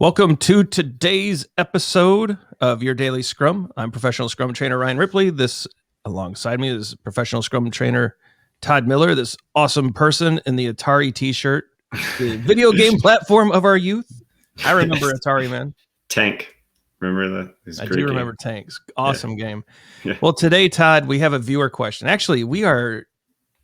Welcome to today's episode of Your Daily Scrum. I'm professional Scrum trainer Ryan Ripley. This alongside me is professional Scrum trainer Todd Miller, this awesome person in the Atari t-shirt, the video game platform of our youth. I remember Atari, man. Tank. Remember that? I do remember Tanks. Awesome game. Yeah. Well, today, Todd, we have a viewer question. Actually,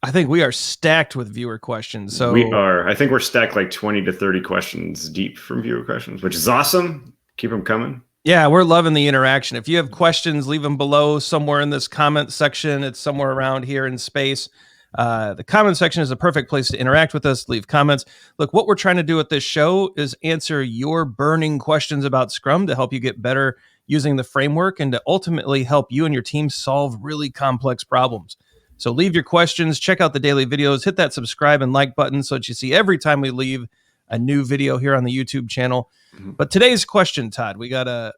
I think we are stacked with viewer questions. So we are. I think we're stacked like 20 to 30 questions deep from viewer questions, which is awesome. Keep them coming. Yeah, we're loving the interaction. If you have questions, leave them below somewhere in this comment section. It's somewhere around here in space. The comment section is a perfect place to interact with us, leave comments. Look, what we're trying to do with this show is answer your burning questions about Scrum to help you get better using the framework and to ultimately help you and your team solve really complex problems. So leave your questions, check out the daily videos, hit that subscribe and like button so that you see every time we leave a new video here on the YouTube channel. Mm-hmm. But today's question, Todd, we got a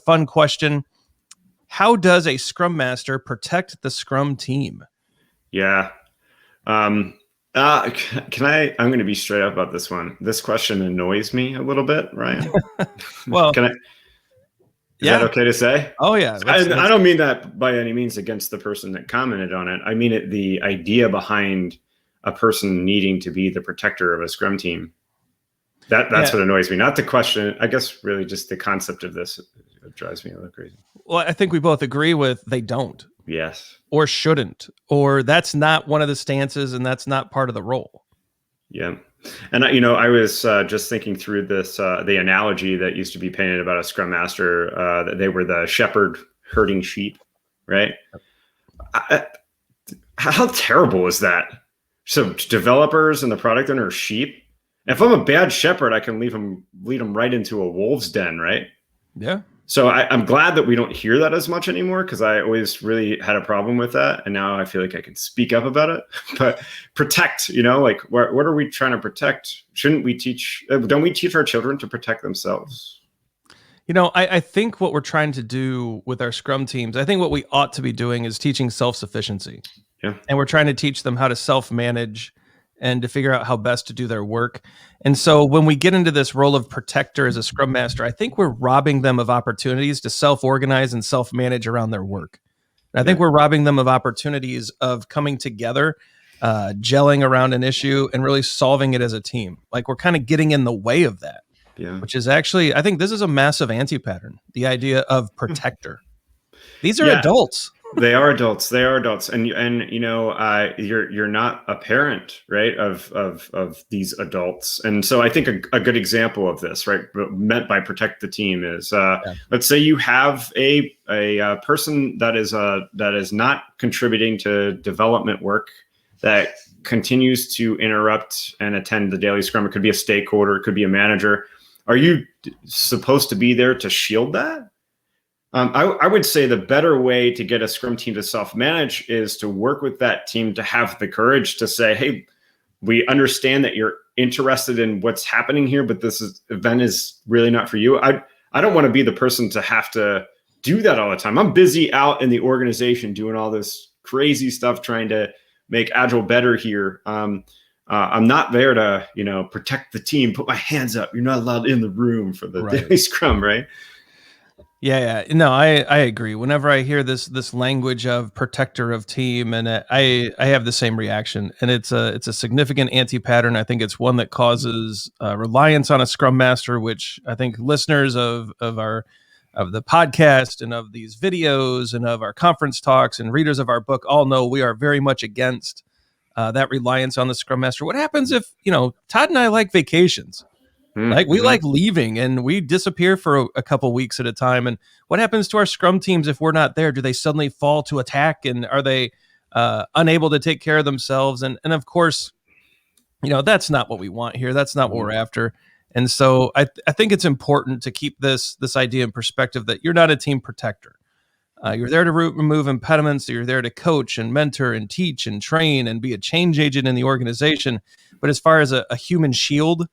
fun question. How does a Scrum Master protect the Scrum team? Yeah. I'm going to be straight up about this one. This question annoys me a little bit, Ryan. Well, Is that okay to say? Oh, yeah. I don't mean that by any means against the person that commented on it. I mean it, the idea behind a person needing to be the protector of a Scrum team. That's what annoys me. Not the question. I guess really just the concept of this. It drives me a little crazy. Well, I think we both agree with they don't. Yes. Or shouldn't. Or that's not one of the stances and that's not part of the role. Yeah. And, I was just thinking through this, the analogy that used to be painted about a Scrum Master, that they were the shepherd herding sheep, right? How terrible is that? So developers and the product owner are sheep. If I'm a bad shepherd, I can lead them right into a wolf's den, right? Yeah. So I'm glad that we don't hear that as much anymore, because I always really had a problem with that. And now I feel like I can speak up about it. But protect, like what are we trying to protect? Don't we teach our children to protect themselves? I think what we're trying to do with our Scrum teams, I think what we ought to be doing is teaching self-sufficiency. Yeah. And we're trying to teach them how to self-manage and to figure out how best to do their work. And so when we get into this role of protector as a Scrum Master, I think we're robbing them of opportunities to self-organize and self-manage around their work. And I think we're robbing them of opportunities of coming together, gelling around an issue and really solving it as a team. Like we're kind of getting in the way of that, which is actually, I think this is a massive anti-pattern, the idea of protector. These are adults. They are adults. And you're not a parent, right, of these adults. And so I think a good example of this, right, meant by protect the team is, let's say you have a person that is not contributing to development work, that continues to interrupt and attend the daily Scrum. It could be a stakeholder, it could be a manager. Are you supposed to be there to shield that? I would say the better way to get a Scrum team to self-manage is to work with that team to have the courage to say, hey, we understand that you're interested in what's happening here, but this event is really not for you. I don't want to be the person to have to do that all the time. I'm busy out in the organization doing all this crazy stuff, trying to make Agile better here. I'm not there to, protect the team, put my hands up. You're not allowed in the room for the daily Scrum, right? Yeah. No, I agree. Whenever I hear this language of protector of team, and I have the same reaction, and it's a significant anti-pattern. I think it's one that causes reliance on a Scrum Master, which I think listeners of the podcast and of these videos and of our conference talks and readers of our book all know we are very much against that reliance on the Scrum Master. What happens if, Todd and I like vacations? Like we like leaving and we disappear for a couple weeks at a time. And what happens to our Scrum teams if we're not there? Do they suddenly fall to attack, and are they unable to take care of themselves? And of course, that's not what we want here. That's not what we're after. And so I think it's important to keep this idea in perspective that you're not a team protector. You're there to remove impediments. You're there to coach and mentor and teach and train and be a change agent in the organization. But as far as a human shield,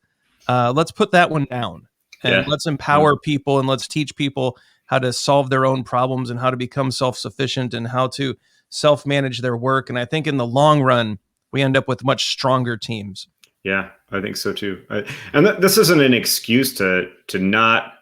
let's put that one down and let's empower people and let's teach people how to solve their own problems and how to become self-sufficient and how to self-manage their work. And I think in the long run, we end up with much stronger teams. Yeah, I think so too. And this isn't an excuse to not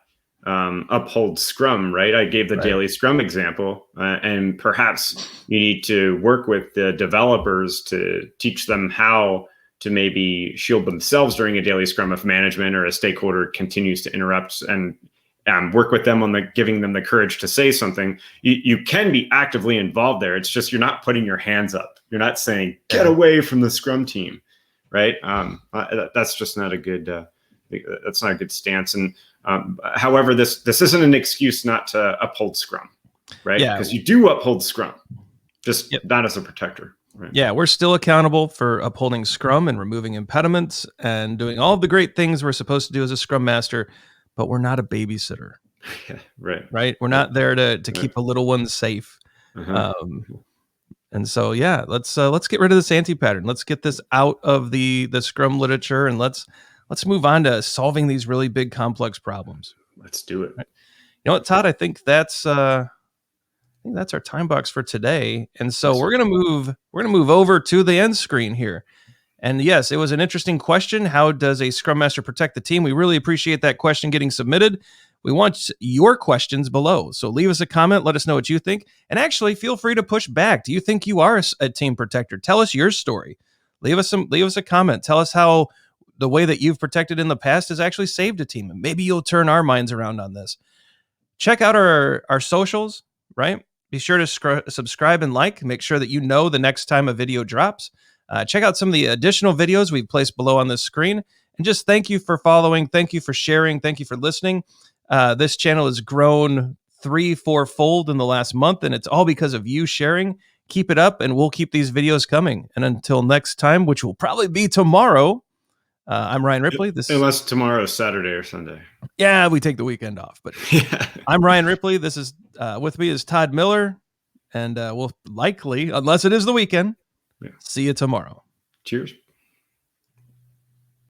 uphold Scrum, right? I gave the Right. daily Scrum example, and perhaps you need to work with the developers to teach them how to maybe shield themselves during a daily Scrum if management or a stakeholder continues to interrupt, and work with them on giving them the courage to say something. You can be actively involved there. It's just you're not putting your hands up. You're not saying get away from the Scrum team, right? That's just not a good. That's not a good stance. And however, this isn't an excuse not to uphold Scrum, right? Yeah. Because you do uphold Scrum, just Yep. not as a protector. Right? Yeah, we're still accountable for upholding Scrum and removing impediments and doing all of the great things we're supposed to do as a Scrum Master, but we're not a babysitter. Yeah, right. Right? We're not there to keep a little one safe. Uh-huh. And so, yeah, let's get rid of this anti-pattern. Let's get this out of the Scrum literature, and let's move on to solving these really big, complex problems. Let's do it. Right? You know what, Todd? I think that's our time box for today. And so we're gonna move over to the end screen here. And yes, it was an interesting question. How does a Scrum Master protect the team? We really appreciate that question getting submitted. We want your questions below. So leave us a comment. Let us know what you think. And actually, feel free to push back. Do you think you are a team protector? Tell us your story. Leave us a comment. Tell us how the way that you've protected in the past has actually saved a team. And maybe you'll turn our minds around on this. Check out our socials, right? Be sure to subscribe and like. Make sure that you know the next time a video drops. Check out some of the additional videos we've placed below on this screen. And just thank you for following. Thank you for sharing. Thank you for listening. This channel has grown 3-4-fold in the last month, and it's all because of you sharing. Keep it up, and we'll keep these videos coming. And until next time, which will probably be tomorrow, I'm Ryan Ripley. Unless tomorrow is Saturday or Sunday. Yeah, we take the weekend off. But I'm Ryan Ripley. This is with me is Todd Miller, and we'll likely, unless it is the weekend, see you tomorrow. Cheers.